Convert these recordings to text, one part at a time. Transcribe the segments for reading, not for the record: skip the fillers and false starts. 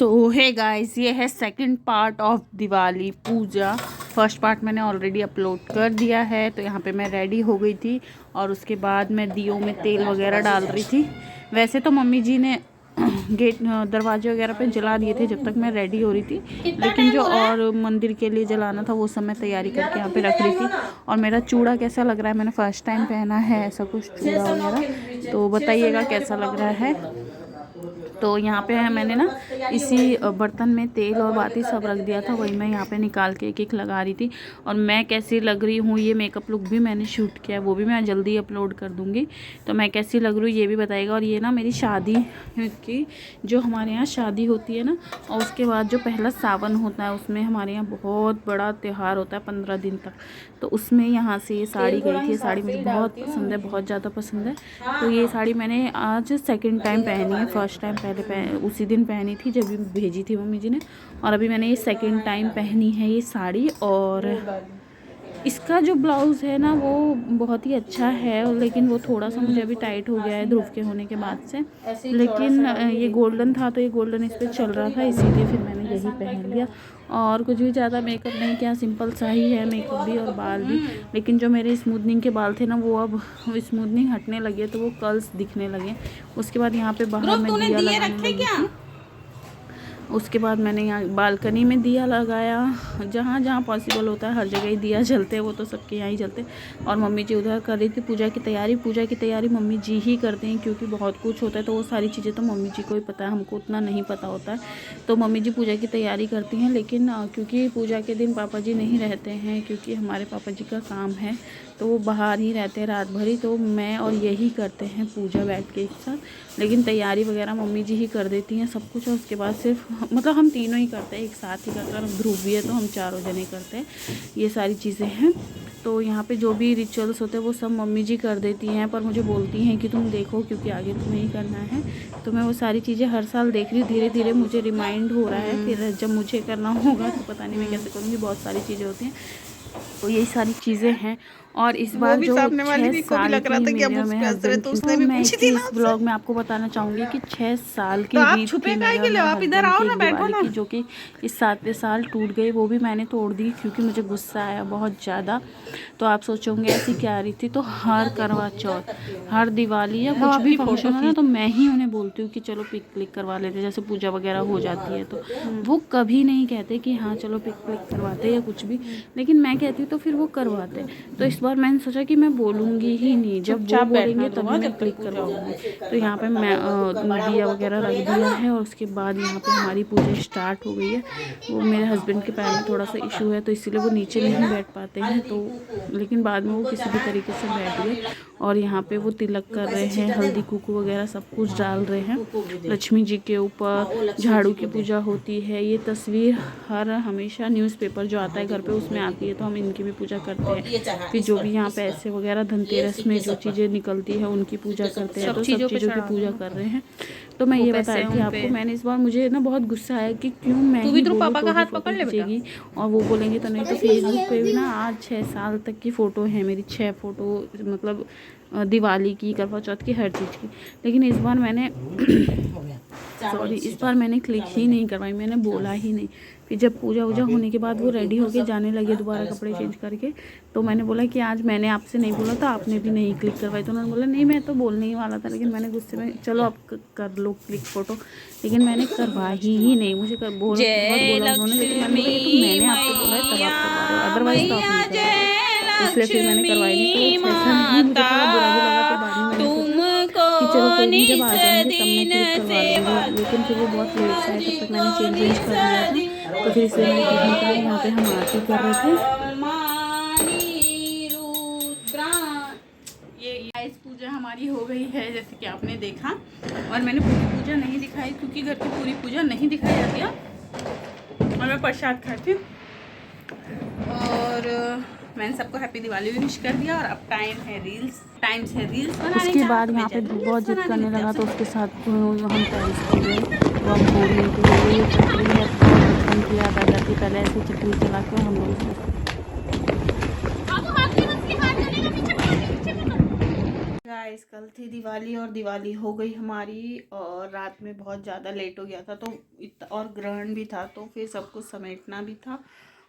सो है गाइस, ये है second part of Diwali puja. First part मैंने ऑलरेडी अपलोड कर दिया है। तो यहाँ पे मैं रेडी हो गई थी और उसके बाद मैं दियों में तेल वगैरह डाल रही थी। वैसे तो मम्मी जी ने गेट दरवाजे वगैरह पे जला दिए थे जब तक मैं रेडी हो रही थी, लेकिन जो और मंदिर के लिए जलाना था वो सब मैं तैयारी करके यहाँ पे रख रही थी। और मेरा चूड़ा कैसा लग रहा है, मैंने फर्स्ट टाइम पहना है ऐसा कुछ चूड़ा वगैरह, तो बताइएगा कैसा लग रहा है। तो यहाँ पे मैंने ना इसी बर्तन में तेल और बाती सब रख दिया था, वही मैं यहाँ पे निकाल के एक एक लगा रही थी। और मैं कैसी लग रही हूँ, ये मेकअप लुक भी मैंने शूट किया है, वो भी मैं जल्दी अपलोड कर दूँगी। तो मैं कैसी लग रही हूँ ये भी बताइएगा। और ये ना मेरी शादी की, जो हमारे यहाँ शादी होती है ना, और उसके बाद जो पहला सावन होता है उसमें हमारे यहाँ बहुत बड़ा त्यौहार होता है 15 दिन तक। तो उसमें यहाँ से ये साड़ी गई थी। साड़ी मुझे बहुत पसंद है, बहुत ज़्यादा पसंद है। तो ये साड़ी मैंने आज सेकंड टाइम पहनी है। फर्स्ट टाइम पहले उसी दिन पहनी थी जब भेजी थी मम्मी जी ने, और अभी मैंने ये सेकंड टाइम पहनी है ये साड़ी। और इसका जो ब्लाउज़ है ना वो बहुत ही अच्छा है, लेकिन वो थोड़ा सा मुझे अभी टाइट हो गया है ध्रुव के होने के बाद से। लेकिन ये गोल्डन था तो ये गोल्डन इस पर चल रहा था, इसीलिए फिर मैंने यही पहन लिया। और कुछ भी ज़्यादा मेकअप नहीं किया, सिंपल सा ही है मेकअप भी और बाल भी। लेकिन जो मेरे स्मूथनिंग के बाल थे ना वो अब स्मूथनिंग हटने लगे तो वो कर्ल्स दिखने लगे। उसके बाद यहाँ पे बाहर में दिया लगाने लगी थी। उसके बाद मैंने यहाँ बालकनी में दिया लगाया, जहाँ जहाँ पॉसिबल होता है हर जगह ही दिया जलते हैं, वो तो सबके यहाँ ही जलते हैं। और मम्मी जी उधर कर रही थी पूजा की तैयारी। पूजा की तैयारी मम्मी जी ही करते हैं क्योंकि बहुत कुछ होता है, तो वो सारी चीज़ें तो मम्मी जी को ही पता है, हमको उतना नहीं पता होता है। तो मम्मी जी पूजा की तैयारी करती हैं, लेकिन क्योंकि पूजा के दिन पापा जी नहीं रहते हैं, क्योंकि हमारे पापा जी का काम है तो वो बाहर ही रहते हैं रात भर ही, तो मैं और यही करते हैं पूजा बैठ के एक साथ। लेकिन तैयारी वगैरह मम्मी जी ही कर देती हैं सब कुछ। और उसके बाद सिर्फ मतलब हम तीनों ही करते हैं, एक साथ ही करते हैं। ध्रुव भी है तो हम चारों जने करते हैं, ये सारी चीज़ें हैं। तो यहाँ पे जो भी रिचुअल्स होते हैं वो सब मम्मी जी कर देती हैं, पर मुझे बोलती हैं कि तुम देखो क्योंकि आगे तुम्हें ही करना है। तो मैं वो सारी चीज़ें हर साल देख रही हूँ, धीरे धीरे मुझे रिमाइंड हो रहा है। फिर जब मुझे करना होगा तो पता नहीं मैं कैसे करूँगी, बहुत सारी चीज़ें होती हैं। तो यही सारी चीज़ें हैं। और इस बार जो 6 साल की मेरे हस्बैंड की, तो मैं इस ब्लॉग में आपको बताना चाहूँगी कि 6 साल की रीत थी मेरे दिवाली की, जो कि इस 7वें साल टूट गई। वो भी मैंने तोड़ दी क्योंकि मुझे गुस्सा आया बहुत ज़्यादा। तो आप सोचोगे ऐसी क्या रही थी। तो हर करवा चौथ, हर दिवाली या कुछ भी फंक्शन हो ना, तो मैं ही उन्हें बोलती हूँ कि चलो पिक क्लिक करवा लेते, जैसे पूजा वगैरह हो जाती है। तो वो कभी नहीं कहते कि हाँ चलो पिक क्लिक करवाते या कुछ भी, लेकिन मैं कहती हूँ तो फिर वो करवाते। तो इस बार मैंने सोचा कि मैं बोलूँगी ही नहीं, जब वो बोलेंगे तभी मैं क्लिक करवाऊँगी। तो यहाँ पे मैं दिया वगैरह रख दिया है। और उसके बाद यहाँ पे हमारी पूजा स्टार्ट हो गई है। वो मेरे हस्बैंड के पैर में थोड़ा सा इशू है तो इसीलिए वो नीचे नहीं बैठ पाते हैं, तो लेकिन बाद में वो किसी भी तरीके से बैठ गए। और यहाँ पे वो तिलक कर रहे हैं, हल्दी कुकू वगैरह सब कुछ डाल रहे हैं। लक्ष्मी जी के ऊपर झाड़ू की पूजा होती है। ये तस्वीर हर हमेशा न्यूज़पेपर जो आता है घर पे उसमें आती है, तो हम इनकी भी पूजा करते हैं। फिर जो भी यहाँ पैसे वगैरह धनतेरस में जो चीज़ें निकलती है उनकी पूजा करते हैं। तो सब चीज़ों की पूजा कर रहे हैं। तो मैं ये बता रही थी आपको, मैंने इस बार मुझे ना बहुत गुस्सा आया कि क्यों मैं ही बोलूं पापा का हाथ पकड़ लेगी और वो बोलेंगे तो नहीं। तो फेसबुक पे भी ना आज 6 साल तक की फ़ोटो है मेरी, 6 फ़ोटो, मतलब दिवाली की, करवा चौथ की, हर चीज़ की। लेकिन इस बार मैंने इस बार मैंने क्लिक ही नहीं करवाई, मैंने बोला ही नहीं। फिर जब पूजा वूजा होने के बाद वो रेडी होके जाने लगे दोबारा कपड़े चेंज करके, तो मैंने बोला कि आज मैंने आपसे नहीं बोला था, आपने भी नहीं क्लिक करवाई। तो उन्होंने बोला नहीं मैं तो बोलने ही वाला था, लेकिन मैंने गुस्से में चलो आप कर लो क्लिक फ़ोटो, लेकिन मैंने करवाई ही नहीं। मुझे बहुत बोला उन्होंने, लेकिन मैंने आपको बोला है तब आप करवा रहे हो, अदरवाइज तो आप नहीं करवा। इसलिए फिर मैंने करवाई नहीं। तो मुझे थोड़ा बुरा भी लगा। फिर बाद में मैंने कि चलो कोई नहीं, जब आ जाएंगे तब मैं क्लिक करवा लूँगी। लेकिन फिर वो बहुत लेट से आए, तब तक मैंने चेंज कर लिया था। तो फिर इसलिए मैंने क्लिक नहीं करा। यहाँ पे हम आरती कर रहे थे। ये गाइस पूजा हमारी हो गई है जैसे कि आपने देखा। और मैंने पूरी पूजा नहीं दिखाई क्योंकि घर की पूरी पूजा नहीं दिखाई जाती है। और मैं प्रसाद खाती हूँ। और मैंने सबको हैप्पी दिवाली भी विश कर दिया। और अब टाइम है रील्स बनाने। उसके बाद यहाँ पे बहुत जिद करने लगा तो उसके साथ हम टेरिस पे गए। तो हम बोलने के लिए ये चक्री है, बचपन की याद आ जाती। पहले ऐसे चक्री चला के हम लोग गाइस कल थी दिवाली और दिवाली हो गई हमारी, और रात में बहुत ज़्यादा लेट हो गया था तो और ग्रहण भी था, तो फिर सब कुछ समेटना भी था,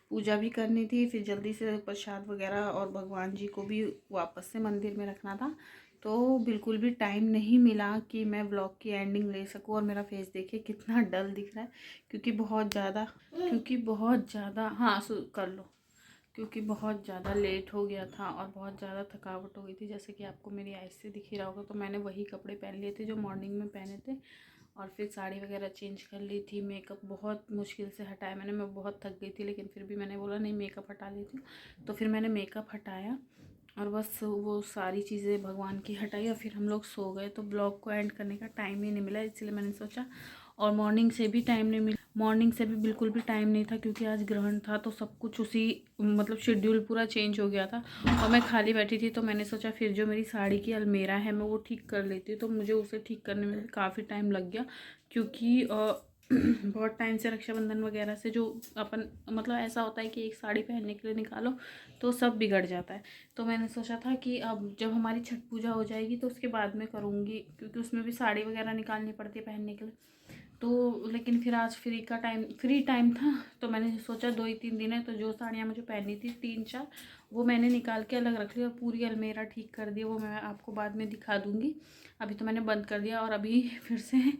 पूजा भी करनी थी, फिर जल्दी से प्रसाद वगैरह और भगवान जी को भी वापस से मंदिर में रखना था। तो बिल्कुल भी टाइम नहीं मिला कि मैं व्लॉग की एंडिंग ले सकूं। और मेरा फेस देखिए कितना डल दिख रहा है, क्योंकि बहुत ज़्यादा हाँ कर लो, क्योंकि बहुत ज़्यादा लेट हो गया था और बहुत ज़्यादा थकावट हो गई थी, जैसे कि आपको मेरी आइज़ से दिख ही रहा होगा। तो मैंने वही कपड़े पहन लिए थे जो मॉर्निंग में पहने थे, और फिर साड़ी वगैरह चेंज कर ली थी। मेकअप बहुत मुश्किल से हटाया मैंने, मैं बहुत थक गई थी, लेकिन फिर भी मैंने बोला नहीं मेकअप हटा लेती हूँ, तो फिर मैंने मेकअप हटाया और बस वो सारी चीज़ें भगवान की हटाई और फिर हम लोग सो गए। तो ब्लॉग को एंड करने का टाइम ही नहीं मिला, इसलिए मैंने सोचा, और मॉर्निंग से भी टाइम नहीं मिला, मॉर्निंग से भी बिल्कुल भी टाइम नहीं था, क्योंकि आज ग्रहण था तो सब कुछ उसी मतलब शेड्यूल पूरा चेंज हो गया था। और मैं खाली बैठी थी तो मैंने सोचा फिर जो मेरी साड़ी की अलमीरा है मैं वो ठीक कर लेती हूँ। तो मुझे उसे ठीक करने में काफ़ी टाइम लग गया, क्योंकि बहुत टाइम से रक्षाबंधन वगैरह से जो अपन मतलब ऐसा होता है कि एक साड़ी पहनने के लिए निकालो तो सब बिगड़ जाता है। तो मैंने सोचा था कि अब जब हमारी छठ पूजा हो जाएगी तो उसके बाद में करूँगी, क्योंकि उसमें भी साड़ी वगैरह निकालनी पड़ती है पहनने के लिए। तो लेकिन फिर आज फ्री टाइम था, तो मैंने सोचा 2 ही 3 दिन है, तो जो साड़ियाँ मुझे पहननी थी 3-4 वो मैंने निकाल के अलग रख ली और पूरी अलमीरा ठीक कर दी। वो मैं आपको बाद में दिखा दूँगी। अभी तो मैंने बंद कर दिया और अभी फिर से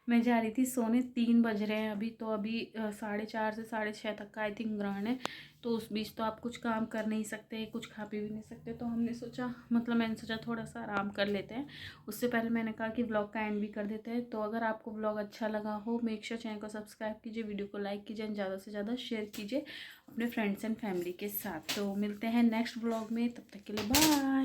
मैं जा रही थी सोने। 3 बज रहे हैं अभी, तो अभी 4:30 से 6:30 तक का आई थिंक ग्रहण है। तो उस बीच तो आप कुछ काम कर नहीं सकते, कुछ खा पी भी नहीं सकते। तो हमने सोचा मैंने सोचा थोड़ा सा आराम कर लेते हैं। उससे पहले मैंने कहा कि व्लॉग का एंड भी कर देते हैं। तो अगर आपको व्लॉग अच्छा लगा हो, मेक श्योर चैनल को सब्सक्राइब कीजिए, वीडियो को लाइक कीजिए, ज़्यादा से ज़्यादा शेयर कीजिए अपने फ्रेंड्स एंड फैमिली के साथ। तो मिलते हैं नेक्स्ट व्लॉग में, तब तक के लिए बाय।